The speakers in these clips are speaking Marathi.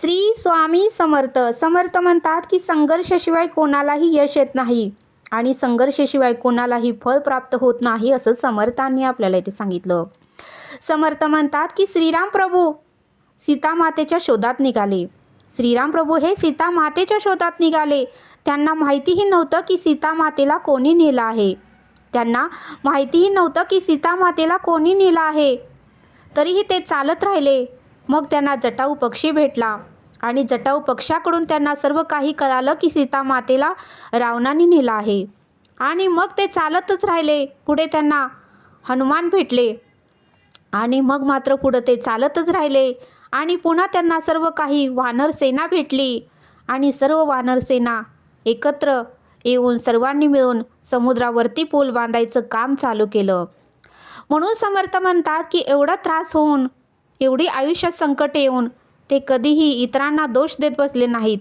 श्री स्वामी समर्थ. समर्थ म्हणतात की संघर्षाशिवाय कोणालाही यश येत नाही आणि संघर्षाशिवाय कोणालाही फळ प्राप्त होत नाही, असं समर्थांनी आपल्याला इथे सांगितलं. समर्थ म्हणतात की श्रीराम प्रभू सीता मातेच्या शोधात निघाले. श्रीराम प्रभू हे सीता मातेच्या शोधात निघाले. त्यांना माहितीही नव्हतं की सीता मातेला कोणी नेलं आहे. त्यांना माहितीही नव्हतं की सीता मातेला कोणी नेलं आहे. तरीही ते चालत राहिले. मग त्यांना जटाऊ पक्षी भेटला आणि जटाऊ पक्षाकडून त्यांना सर्व काही कळालं की सीता मातेला रावणाने नेलं आहे. आणि मग ते चालतच राहिले. पुढे त्यांना हनुमान भेटले आणि मग मात्र पुढे ते चालतच राहिले आणि पुन्हा त्यांना सर्व काही वानर सेना भेटली आणि सर्व वानर सेना एकत्र येऊन सर्वांनी मिळून समुद्रावरती पूल बांधायचं काम चालू केलं. म्हणून समर्थ म्हणतात की एवढा त्रास होऊन, एवढी आयुष्यात संकट येऊन ते कधीही इतरांना दोष देत बसले नाहीत.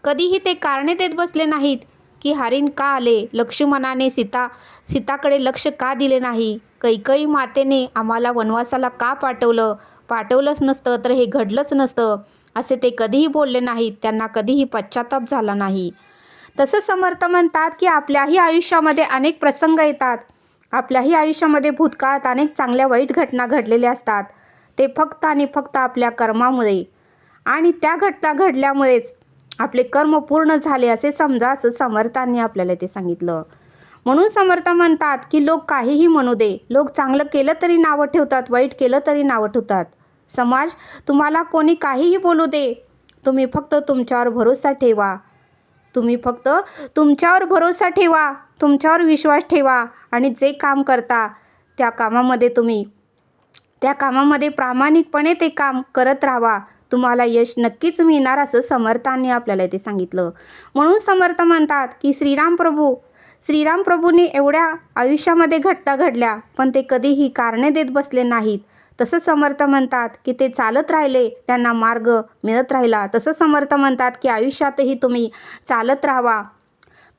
कधीही ते कारणे देत बसले नाहीत की हरीण का आले, लक्ष्मणाने सीताकडे लक्ष का दिले नाही, कैकेयी मातेने आम्हाला वनवासाला का पाठवलंच नसतं तर हे घडलंच नसतं, असे ते कधीही बोलले नाहीत. त्यांना कधीही पश्चाताप झाला नाही. तसं समर्थ म्हणतात की आपल्याही आयुष्यामध्ये अनेक प्रसंग येतात. आपल्याही आयुष्यामध्ये भूतकाळात अनेक चांगल्या वाईट घटना घडलेल्या असतात. ते फक्त आणि फक्त आपल्या कर्मामुळे आणि त्या घटना घडल्यामुळेच आपले कर्म पूर्ण झाले असे समजा, असं समर्थांनी आपल्याला ते सांगितलं. म्हणून समर्थ म्हणतात की लोक काहीही म्हणू दे, लोक चांगलं केलं तरी नावं ठेवतात, वाईट केलं तरी नावं ठेवतात. समाज तुम्हाला कोणी काहीही बोलू दे, तुम्ही फक्त तुमच्यावर भरोसा ठेवा. तुम्ही फक्त तुमच्यावर भरोसा ठेवा, तुमच्यावर विश्वास ठेवा आणि जे काम करता त्या कामामध्ये प्रामाणिकपणे ते काम करत राहावा. तुम्हाला यश नक्कीच मिळणार, असं समर्थांनी आपल्याला इथे सांगितलं. म्हणून समर्थ म्हणतात की श्रीराम प्रभूंनी एवढ्या आयुष्यामध्ये घटना घडल्या पण ते कधीही कारणे देत बसले नाहीत. तसं समर्थ म्हणतात की ते चालत राहिले, त्यांना मार्ग मिळत राहिला. तसं समर्थ म्हणतात की आयुष्यातही तुम्ही चालत राहावा.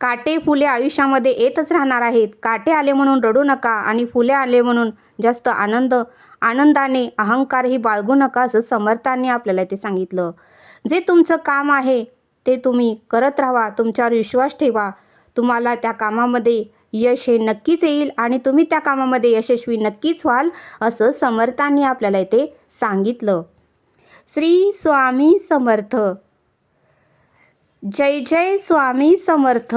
काटे फुले आयुष्यामध्ये येतच राहणार आहेत. काटे आले म्हणून रडू नका आणि फुले आले म्हणून जास्त आनंदाने अहंकारही बाळगू नका, असं समर्थांनी आपल्याला ते सांगितलं. जे तुमचं काम आहे ते तुम्ही करत राहा, तुमच्यावर विश्वास ठेवा. तुम्हाला त्या कामामध्ये यश हे नक्कीच येईल आणि तुम्ही त्या कामामध्ये यशस्वी नक्कीच व्हाल, असं समर्थांनी आपल्याला इथे सांगितलं. श्री स्वामी समर्थ. जय जय स्वामी समर्थ.